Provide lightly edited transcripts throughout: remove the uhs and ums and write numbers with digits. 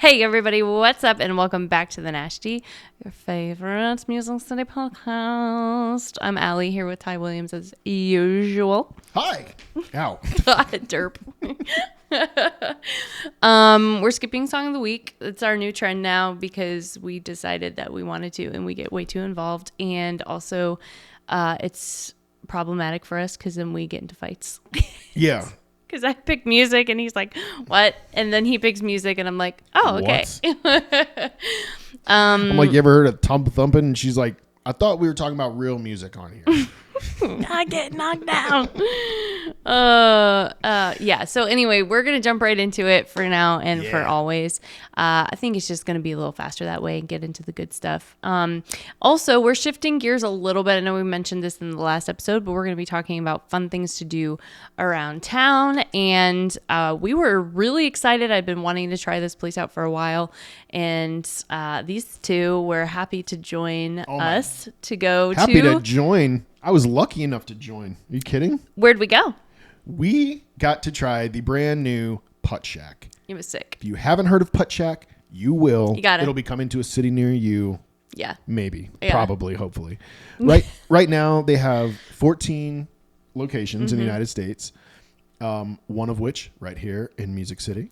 Hey everybody, what's up and welcome back to the Nashtea, your favorite music study podcast. I'm Allie here with Ty Williams as usual. Hi. Ow. Derp. We're skipping song of the week. It's our new trend now because we decided that we wanted to and we get way too involved, and also it's problematic for us because then we get into fights. Yeah. Because I pick music and he's like, what? And then he picks music and I'm like, oh, okay. I'm like, you ever heard of Tump Thumping? And she's like, I thought we were talking about real music on here. I get knocked down. Yeah. So anyway, we're going to jump right into it for now and for always. I think it's just going to be a little faster that way and get into the good stuff. Also, we're shifting gears a little bit. I know we mentioned this in the last episode, but we're going to be talking about fun things to do around town. And we were really excited. I've been wanting to try this place out for a while. And these two were happy to join us to go Happy to join. I was lucky enough to join. Are you kidding? Where'd we go? We got to try the brand new Puttshack. It was sick. If you haven't heard of Puttshack, you will. You got it. It'll be coming to a city near you. Yeah. Maybe. Yeah. Probably. Hopefully. Right now, they have 14 locations in the United States, one of which right here in Music City.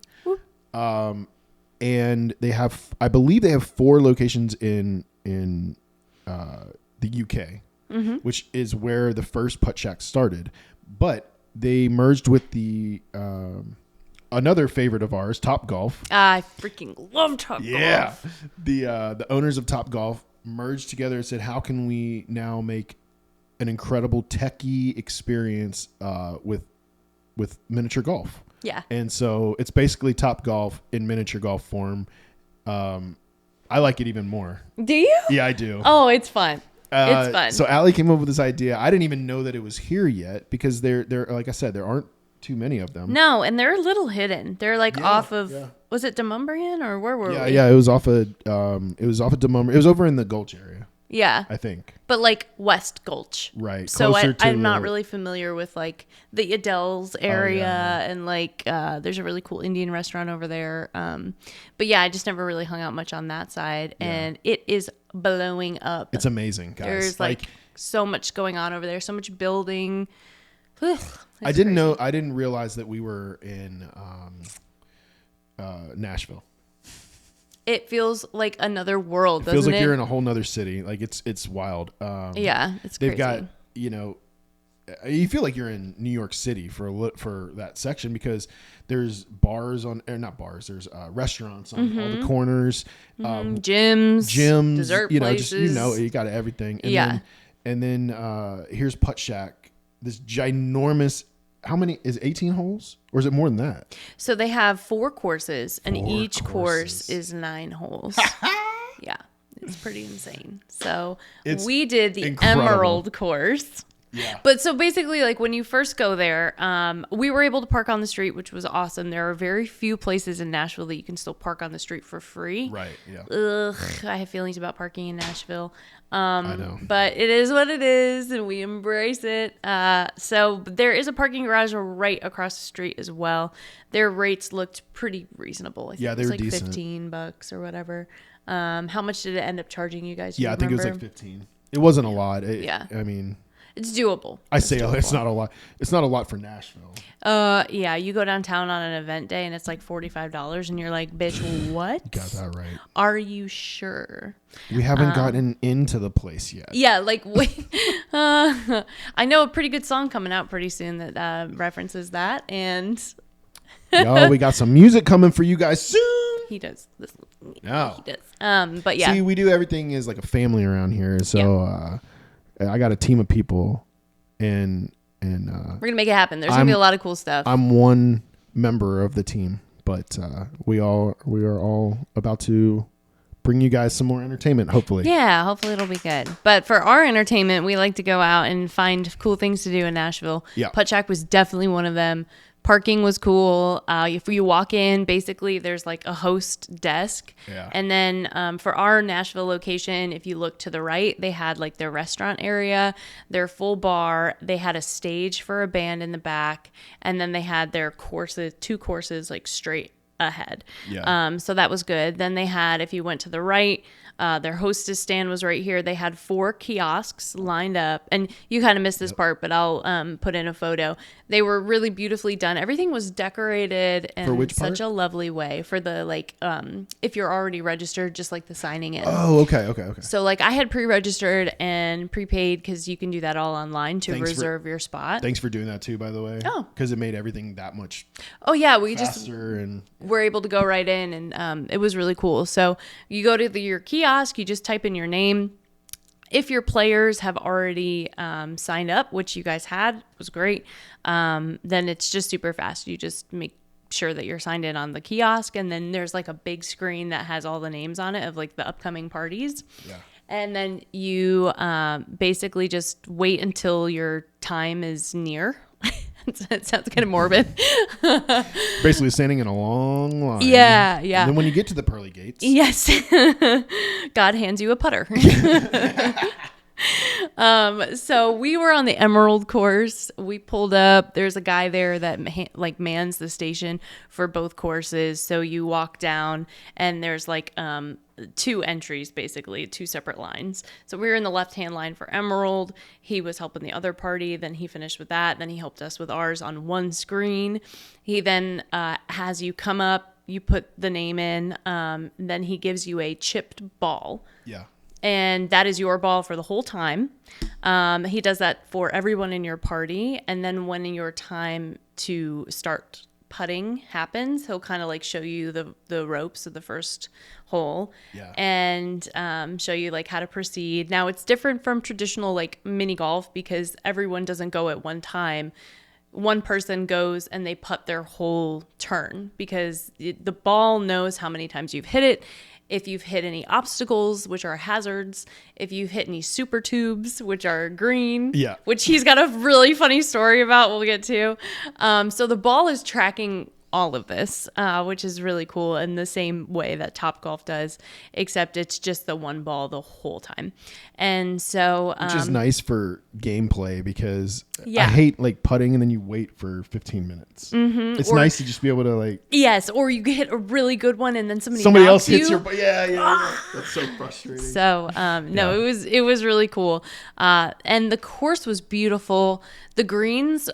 And they have, I believe they have 4 locations in the UK. Which is where the first Puttshack started, but they merged with the another favorite of ours, Top Golf. I freaking love Top Golf. Yeah, the owners of Top Golf merged together and said, "How can we now make an incredible techie experience with miniature golf?" Yeah, and so it's basically Top Golf in miniature golf form. I like it even more. Do you? Yeah, I do. Oh, it's fun. It's fun. So Allie came up with this idea. I didn't even know that it was here yet because they're like I said, there aren't too many of them. No, and they're a little hidden. They're like off of was it Demumbrian or where were we? Yeah, it was off of Demumbrian. It was over in the Gulch area. Yeah. I think. But like West Gulch. Right. So I'm not really familiar with like the Adele's area and like there's a really cool Indian restaurant over there. But yeah, I just never really hung out much on that side, and it is blowing up. It's amazing, guys. There's like so much going on over there, so much building. I didn't realize that we were in Nashville. It feels like another world, doesn't it? Feels like you're in a whole nother city. Like it's wild. Yeah, it's crazy. They've got, you feel like you're in New York City for that section because there's bars not bars. There's restaurants on all the corners, gyms, dessert places. You got everything. And then here's Puttshack, this ginormous. How many is 18 holes or is it more than that? So they have 4 courses and each course is 9 holes. Yeah, it's pretty insane. So we did the Emerald course. Yeah. But so basically, like when you first go there, we were able to park on the street, which was awesome. There are very few places in Nashville that you can still park on the street for free. Right. Yeah. Ugh, I have feelings about parking in Nashville. I know. But it is what it is, and we embrace it. So there is a parking garage right across the street as well. Their rates looked pretty reasonable. I think they it was were like decent. $15 or whatever. How much did it end up charging you guys? I think it was like 15. It wasn't a lot. I mean, it's doable. It's not a lot. It's not a lot for Nashville. Yeah, you go downtown on an event day and it's like $45 and you're like, bitch, what? You got that right. Are you sure? We haven't gotten into the place yet. Yeah, like wait. I know a pretty good song coming out pretty soon that references that, and yo, we got some music coming for you guys soon. He does. No. He does. But yeah. See, we do everything as like a family around here, so I got a team of people, and we're gonna make it happen. There's gonna be a lot of cool stuff. I'm one member of the team, but we are all about to bring you guys some more entertainment, hopefully. Yeah, hopefully it'll be good. But for our entertainment, we like to go out and find cool things to do in Nashville. Yeah. Puttshack was definitely one of them. Parking was cool. If you walk in, basically there's like a host desk. Yeah. And then for our Nashville location, if you look to the right, they had like their restaurant area, their full bar. They had a stage for a band in the back. And then they had their courses, 2 courses like straight ahead. Yeah. So that was good. Then they had, if you went to the right, their hostess stand was right here. They had 4 kiosks lined up, and you kind of missed this part, but I'll put in a photo. They were really beautifully done. Everything was decorated in such a lovely way for the, like, if you're already registered, just like the signing in. Oh, okay. So like I had pre-registered and prepaid because you can do that all online to reserve your spot. Thanks for doing that too, by the way. Oh, because it made everything that much. Oh yeah, we just were able to go right in, and it was really cool. So you go to your kiosk, you just type in your name. If your players have already signed up, which you guys had, was great, then it's just super fast. You just make sure that you're signed in on the kiosk, and then there's like a big screen that has all the names on it of like the upcoming parties. Yeah. And then you basically just wait until your time is near. It sounds kind of morbid. Basically standing in a long line. Yeah. And then when you get to the pearly gates. Yes. God hands you a putter. So we were on the Emerald course. We pulled up. There's a guy there that mans the station for both courses. So you walk down and there's like 2 entries, basically 2 separate lines. So we were in the left-hand line for Emerald. He was helping the other party. Then he finished with that. Then he helped us with ours on one screen. He then has you come up, you put the name in, then he gives you a chipped ball. Yeah. And that is your ball for the whole time. He does that for everyone in your party. And then when your time to start putting happens, he'll kind of like show you the ropes of the first hole. Yeah. And show you like how to proceed. Now it's different from traditional like mini golf because everyone doesn't go at one time. One person goes and they putt their whole turn because the ball knows how many times you've hit it. If you've hit any obstacles, which are hazards, if you've hit any super tubes, which are green, which he's got a really funny story about, we'll get to. So the ball is tracking all of this, which is really cool in the same way that Topgolf does, except it's just the one ball the whole time. And so, which is nice for gameplay because I hate like putting and then you wait for 15 minutes. Mm-hmm. It's nice to just be able to like, yes. Or you hit a really good one and then somebody else hits your, yeah. That's so frustrating. So, it was really cool. And the course was beautiful. The greens,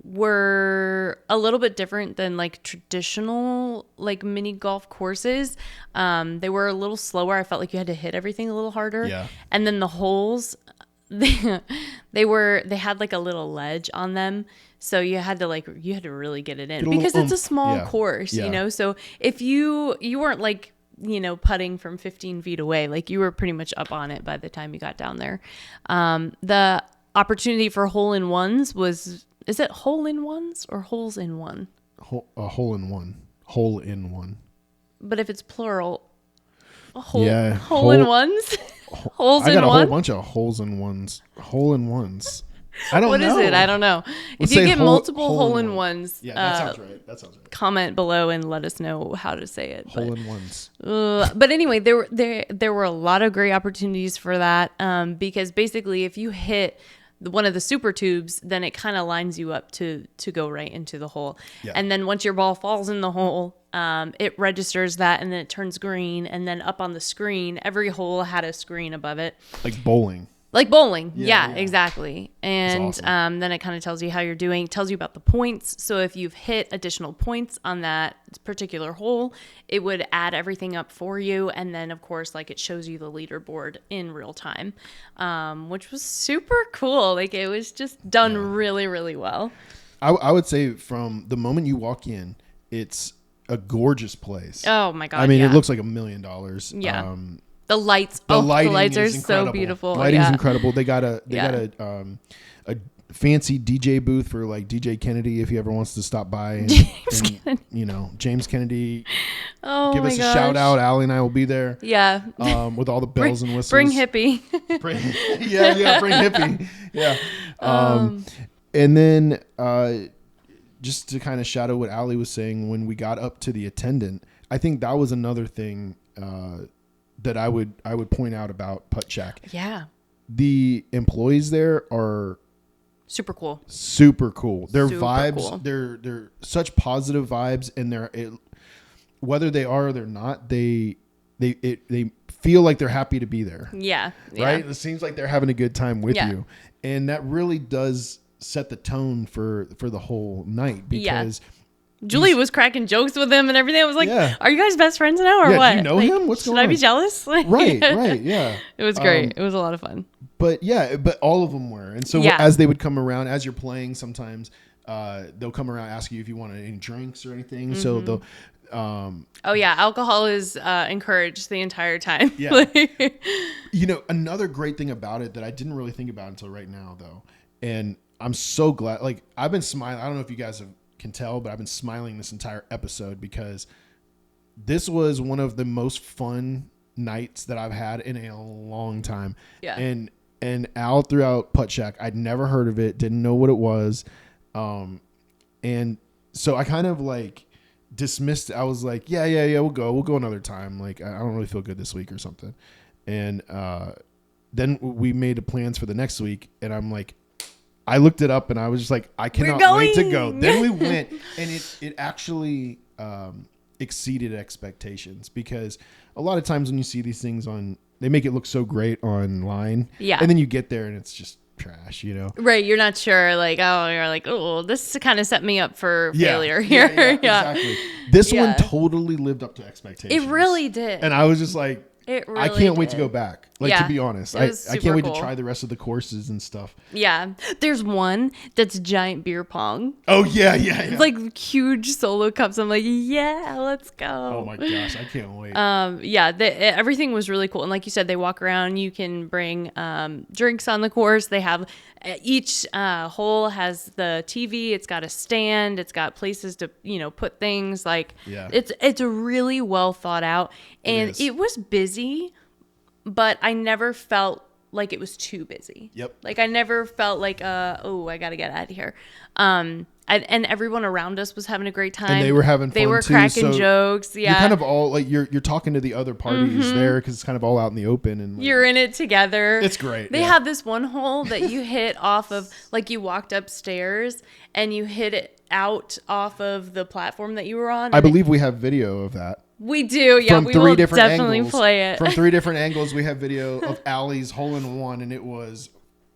were a little bit different than like traditional like mini golf courses. They were a little slower. I felt like you had to hit everything a little harder. Yeah. And then the holes, they had like a little ledge on them. So you had to really get it in because it's a small course, you know? So if you weren't like, putting from 15 feet away, like you were pretty much up on it by the time you got down there. The opportunity for hole-in-ones is it hole-in-ones or holes in one? Hole-in-one. But if it's plural, hole-in-ones? Holes in one? I got a whole bunch of holes-in-ones. Hole-in-ones. I don't know. What is it? I don't know. If you get multiple hole-in-ones, that sounds right. Comment below and let us know how to say it. Hole-in-ones. But anyway, there were a lot of great opportunities for that because basically if you hit one of the super tubes, then it kind of lines you up to go right into the hole. Yeah. And then once your ball falls in the hole, it registers that and then it turns green. And then up on the screen, every hole had a screen above it. Like bowling. Yeah, exactly. And awesome. Then it kind of tells you how you're doing, tells you about the points. So if you've hit additional points on that particular hole, it would add everything up for you. And then, of course, like it shows you the leaderboard in real time, which was super cool. Like it was just done really, really well. I would say from the moment you walk in, it's a gorgeous place. Oh, my God. I mean, it looks like $1 million. Yeah. The lights are so beautiful. The lighting's incredible. They got a fancy DJ booth for like DJ Kennedy if he ever wants to stop by. And, James Kennedy. Oh, give us a shout out. Allie and I will be there. Yeah. With all the bells and whistles. Bring hippie. Bring hippie. Yeah. And then just to kind of shadow what Allie was saying, when we got up to the attendant, I think that was another thing that I would point out about Puttshack. Yeah. The employees there are super cool. Their vibes, they're such positive vibes, and whether they are or they're not, they feel like they're happy to be there. Yeah. Right. It seems like they're having a good time with Yeah. you. And that really does set the tone for the whole night, because Julie was cracking jokes with him and everything. I was like, Yeah. are you guys best friends now or what? Do you know him? What's going on? Should I be jealous? Right. Yeah. It was great. It was a lot of fun. But all of them were. And so as they would come around, as you're playing, sometimes they'll come around, ask you if you want any drinks or anything. Mm-hmm. So they'll alcohol is encouraged the entire time. Yeah. Another great thing about it that I didn't really think about until right now, though, and I'm so glad, like, I've been smiling. I don't know if you guys can tell, but I've been smiling this entire episode, because this was one of the most fun nights that I've had in a long time. Yeah. And Al threw out Puttshack. I'd never heard of it, didn't know what it was. And so I kind of like dismissed it. I was like, yeah, we'll go another time. Like, I don't really feel good this week or something. And then we made plans for the next week, and I'm like, I looked it up and I was just like, I cannot wait to go. Then we went, and it actually exceeded expectations, because a lot of times when you see these things they make it look so great online. Yeah. And then you get there and it's just trash, Right. You're not sure, like, you're like, oh, this kind of set me up for failure here. Yeah. Exactly. This one totally lived up to expectations. It really did. And I was just like, I can't wait to go back. Like, to be honest, I can't wait to try the rest of the courses and stuff. Yeah. There's one that's giant beer pong. Oh, yeah. It's like huge solo cups. I'm like, yeah, let's go. Oh, my gosh. I can't wait. Everything was really cool. And like you said, they walk around. You can bring drinks on the course. They have each hole has the TV. It's got a stand. It's got places to, put things. Like, it's a really well thought out. And it was busy, but I never felt like it was too busy. Yep. Like, I never felt like, I got to get out of here. And everyone around us was having a great time. And they were having fun, They were too, cracking jokes. Yeah. You're kind of all like, you're talking to the other parties there, because it's kind of all out in the open. And like, you're in it together. It's great. They had this one hole that you hit off of, like, you walked upstairs and you hit it out off of the platform that you were on. I believe we have video of that. We do, yeah. From we three will different definitely angles, play it. From 3 different angles, we have video of Allie's hole-in-one, and it was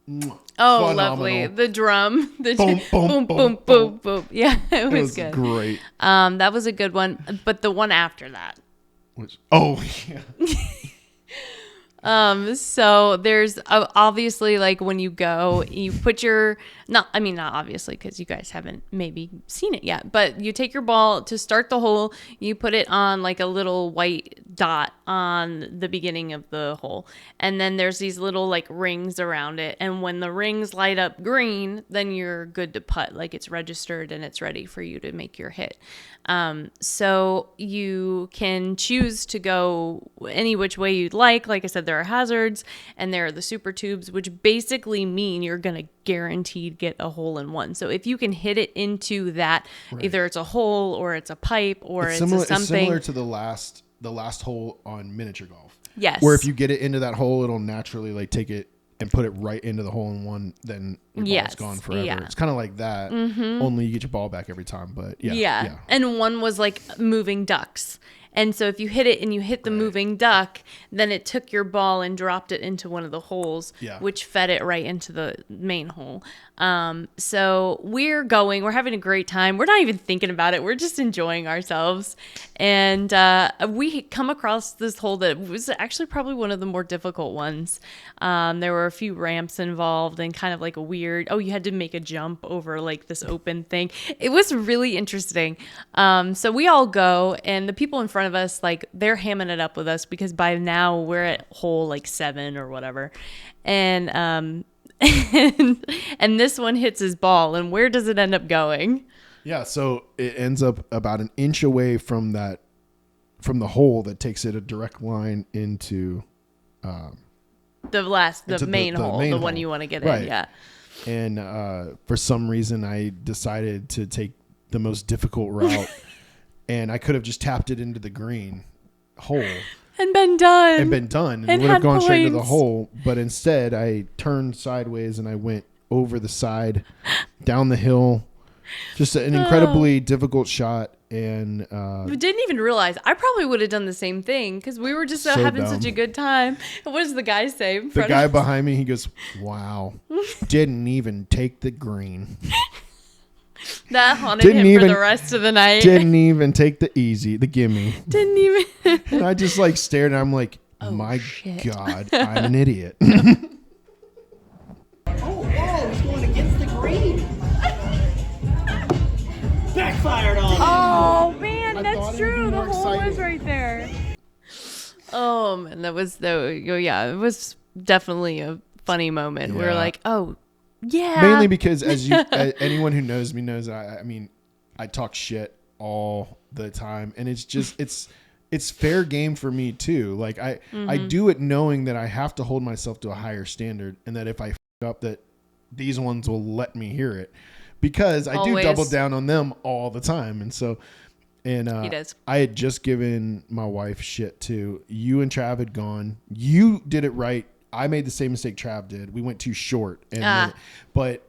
phenomenal. Lovely. The drum. Boom, boom, boom, boom, boom. Yeah, it was good. Great. That was a good one. But the one after that. So there's obviously, like, when you go, you put not obviously, because you guys haven't maybe seen it yet, but you take your ball to start the hole, you put it on like a little white dot on the beginning of the hole. And then there's these little like rings around it. And when the rings light up green, then you're good to putt. Like, it's registered and it's ready for you to make your hit. So you can choose to go any which way you'd like. Like I said, there are hazards and there are the super tubes, which basically mean you're going to guaranteed get a hole in one. So if you can hit it into that, either it's a hole or it's a pipe or it's something. It's similar to the last hole on miniature golf. Yes. Where if you get it into that hole, it'll naturally like take it and put it right into the hole in one, then your ball's gone forever. Yeah. It's kind of like that. Mm-hmm. Only you get your ball back every time. But yeah. And one was like moving ducks. And so if you hit it and you hit the moving duck, then it took your ball and dropped it into one of the holes, which fed it right into the main hole. So we're having a great time. We're not even thinking about it. We're just enjoying ourselves. And we come across this hole that was actually probably one of the more difficult ones. There were a few ramps involved and kind of like a weird, you had to make a jump over like this open thing. It was really interesting. So we all go, and the people in front of us, like, they're hamming it up with us because by now we're at hole like 7 or whatever. And and this one hits his ball, and where does it end up going? Yeah, so it ends up about an inch away from the hole that takes it a direct line into the main hole, the one you want to get in. Yeah. And for some reason, I decided to take the most difficult route, and I could have just tapped it into the green hole. And been done. And would have gone straight to the hole. But instead, I turned sideways and I went over the side, down the hill, Just an incredibly difficult shot. And we didn't even realize. I probably would have done the same thing because we were just So having dumb. such a good time. And what does the guy say? The guy behind me, he goes, "Wow, didn't even take the green. That haunted him for the rest of the night. Didn't even take the gimme. Didn't even. And I just like stared, and I'm like, Oh, my shit. God, I'm an idiot. Oh, he's going against the green. Backfired on him. Oh man, I that's thought it'd true. be The more hole exciting. was right there. Oh man, yeah, it was definitely a funny moment. We were Yeah. like, oh yeah. Mainly because anyone who knows me knows that I mean, I talk shit all the time, and it's just it's fair game for me too. Like I do it knowing that I have to hold myself to a higher standard, and that if I f up, that these ones will let me hear it, because I do double down on them all the time. And so, and He does. I had just given my wife shit too. You and Trav had gone. You did it right. I made the same mistake Trav did. We went too short, and but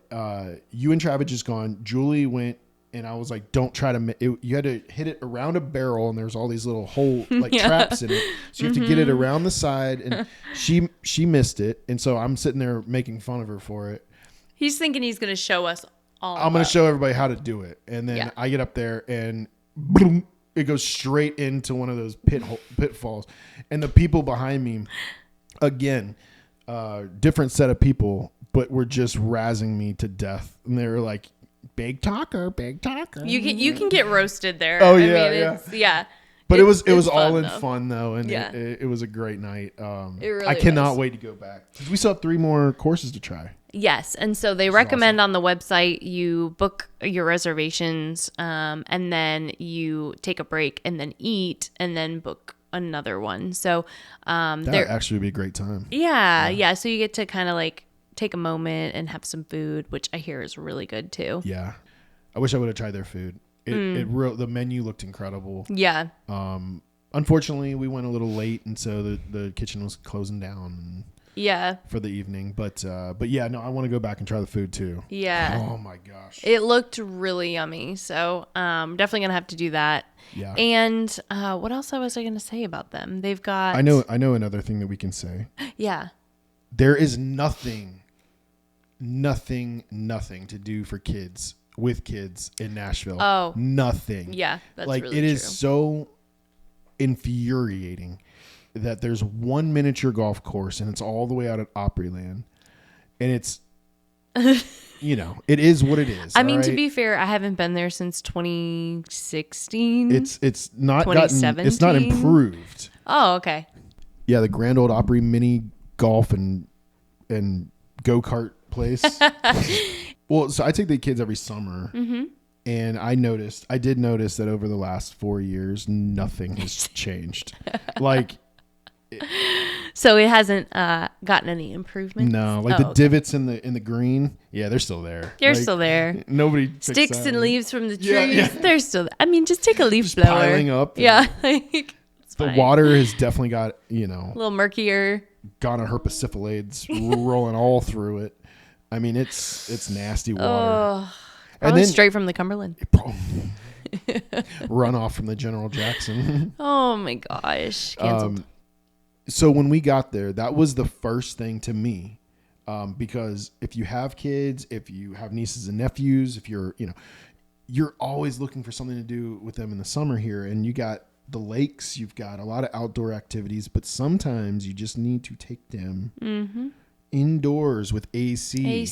you and Trav had just gone. Julie went. And I was like, don't try to, you had to hit it around a barrel, and there's all these little traps in it. So you have to get it around the side, and she missed it. And so I'm sitting there making fun of her for it. He's thinking he's going to show us all. I'm going to show everybody how to do it. And then I get up there, and boom, it goes straight into one of those pitfalls. And the people behind me, again, different set of people, but were just razzing me to death. And they were like, big talker. You can get roasted there. Oh, I yeah, mean, yeah. It's, yeah. But it was it's all fun, in though. fun though, and Yeah. it was a great night. It really I cannot was. wait to go back. We still have 3 more courses to try. Yes, and so they recommend on the website you book your reservations, and then you take a break and then eat, and then book another one. So That actually would be a great time. yeah. So you get to kind of like take a moment and have some food, which I hear is really good too. Yeah, I wish I would have tried their food. The menu looked incredible. Yeah. Unfortunately, we went a little late, and so the kitchen was closing down. Yeah. For the evening, but yeah, no, I want to go back and try the food too. Yeah. Oh my gosh. It looked really yummy. So definitely gonna have to do that. Yeah. And what else was I gonna say about them? They've got I know another thing that we can say. Yeah. There is nothing to do for kids with kids in Nashville. Oh. Nothing. Yeah, that's like really it is true. so infuriating that there's one miniature golf course, and it's all the way out at Opryland, and it's it is what it is. I mean, all to right? be fair, I haven't been there since 2016. it's not gotten, it's not 2017? improved. Oh, okay. Yeah, the Grand Old Opry mini golf and go-kart place. Well, so I take the kids every summer, and I did notice that over the last 4 years, nothing has changed. Like, So it hasn't gotten any improvement. no, like the divots in the green, yeah, they're still there. They're Like, still there. Nobody fixed Sticks that. and leaves from the trees. Yeah. They're still there. I mean, just take a leaf Just blower. piling up. Yeah. Like, it's The fine. water has definitely got A little murkier. gonorrhoesyphilades rolling all through it. I mean, it's nasty water. Oh, And probably then straight from the Cumberland. runoff from the General Jackson. Oh my gosh. Canceled. So when we got there, that was the first thing to me, because if you have kids, if you have nieces and nephews, if you're always looking for something to do with them in the summer here, and you got the lakes, you've got a lot of outdoor activities, but sometimes you just need to take them indoors with AC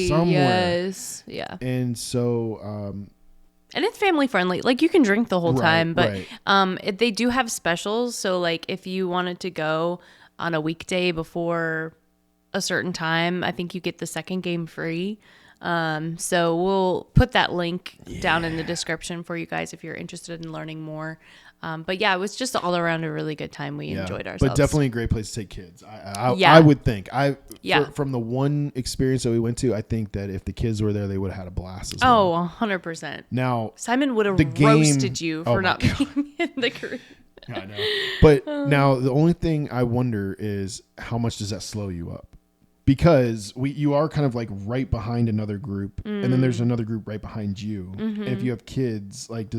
somewhere. Yes. Yeah. And so, And it's family friendly. Like you can drink the whole Right, time, but right. they do have specials. So like if you wanted to go on a weekday before a certain time, I think you get the second game free. So we'll put that link down in the description for you guys if you're interested in learning more. But yeah, it was just all around a really good time. We enjoyed ourselves. But definitely a great place to take kids. I Yeah. would think. Yeah. From the one experience that we went to, I think that if the kids were there, they would have had a blast as well. Oh, 100%. Now, Simon would have the game- roasted you Oh for my not being in the group. I know. But now the only thing I wonder is how much does that slow you up? because you are kind of like right behind another group, and then there's another group right behind you. And if you have kids, like,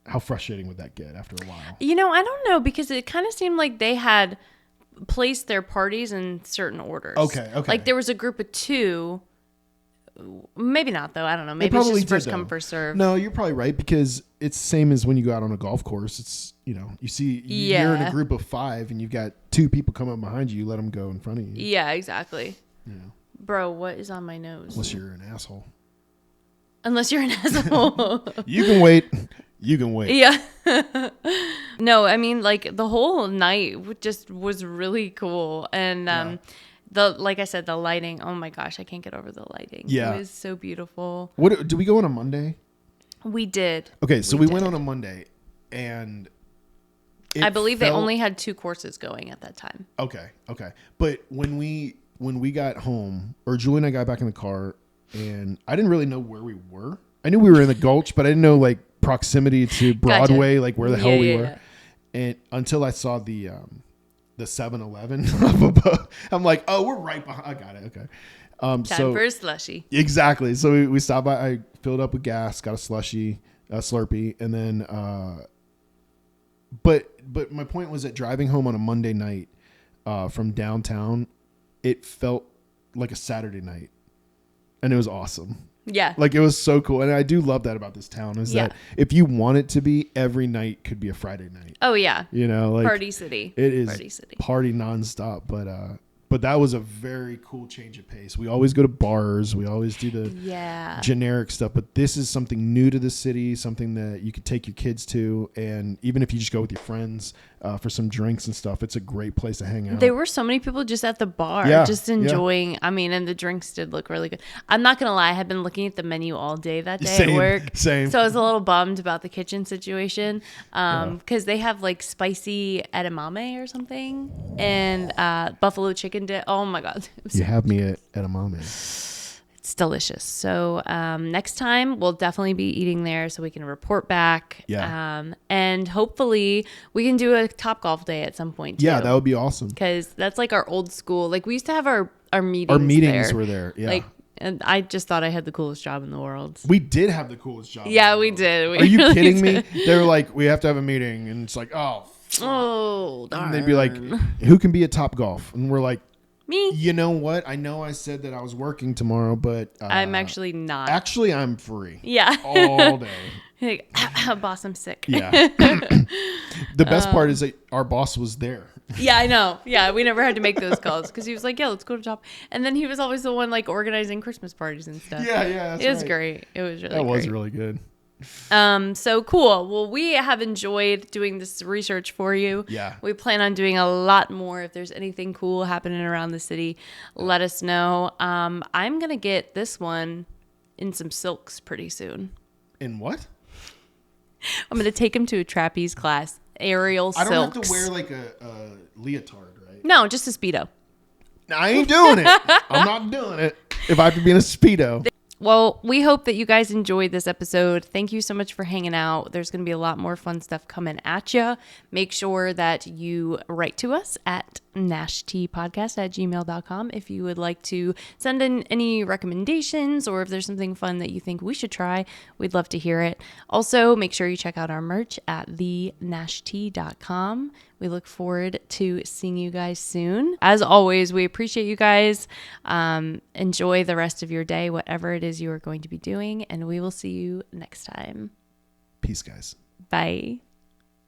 how frustrating would that get after a while? You know, I don't know, because it kind of seemed like they had placed their parties in certain orders. Okay. Like there was a group of 2. Maybe not, though. I don't know. Maybe it's just first come, first serve. No, you're probably right, because it's the same as when you go out on a golf course. It's, you see, you're in a group of 5 and you've got 2 people come up behind you. You let them go in front of you. Yeah, exactly. Yeah. Bro, what is on my nose? Unless you're an asshole. You can wait. You can wait. Yeah. No, I mean, like, the whole night just was really cool. And, like I said, the lighting, oh my gosh, I can't get over the lighting. Yeah. It was so beautiful. Did we go on a Monday? We did. Okay, so we went on a Monday, and I believe they only had 2 courses going at that time. Okay. But when we got home, or Julie and I got back in the car, and I didn't really know where we were. I knew we were in the Gulch, but I didn't know, like, proximity to Broadway, like where the hell we were. And until I saw the 7-Eleven up above, I'm like, oh, we're right behind. I got it. Okay. Time for a slushie. Exactly. So we stopped by. I filled up with gas, got a slushie, a Slurpee, and then. But my point was that driving home on a Monday night from downtown, it felt like a Saturday night, and it was awesome. Yeah. Like, it was so cool. And I do love that about this town, is that if you want it to be, every night could be a Friday night. Oh, yeah. Like, Party City. It is Party City. Party nonstop. But that was a very cool change of pace. We always go to bars. We always do the generic stuff. But this is something new to the city, something that you could take your kids to. And even if you just go with your friends for some drinks and stuff, it's a great place to hang out. There were so many people just at the bar, just enjoying. I mean, and the drinks did look really good. I'm not going to lie. I had been looking at the menu all day that day at work. Same. So I was a little bummed about the kitchen situation because they have like spicy edamame or something and buffalo chicken dip. Oh my God. You have me at edamame. It's delicious. So next time we'll definitely be eating there so we can report back. Yeah. And hopefully we can do a Topgolf day at some point too. Yeah, that would be awesome. Because that's like our old school. Like we used to have our meetings. Our meetings were there. Yeah. Like, and I just thought I had the coolest job in the world. We did have the coolest job. Yeah, we did. Are you really kidding me? They were like, we have to have a meeting, and it's like, oh, darn. And they'd be like, who can be at Topgolf? And we're like, me. You know what? I know I said that I was working tomorrow, but I'm actually not. Actually, I'm free. Yeah. All day. Like, boss, I'm sick. Yeah. The best part is that our boss was there. Yeah, I know. Yeah, we never had to make those calls because he was like, yeah, let's go to Top. And then he was always the one like organizing Christmas parties and stuff. Yeah. It was great. It was really great. That was really good. So cool. Well, we have enjoyed doing this research for you. Yeah. We plan on doing a lot more. If there's anything cool happening around the city, let us know. I'm going to get this one in some silks pretty soon. In what? I'm going to take him to a trapeze class. Aerial silks. I don't have to wear like a leotard, right? No, just a Speedo. I ain't doing it. I'm not doing it. If I have to be in a Speedo. Well, we hope that you guys enjoyed this episode. Thank you so much for hanging out. There's going to be a lot more fun stuff coming at you. Make sure that you write to us at nashtea.podcast@gmail.com if you would like to send in any recommendations or if there's something fun that you think we should try. We'd love to hear it. Also, make sure you check out our merch at thenashtea.com. We look forward to seeing you guys soon. As always, we appreciate you guys. Enjoy the rest of your day, whatever it is you are going to be doing, and we will see you next time. Peace, guys. Bye.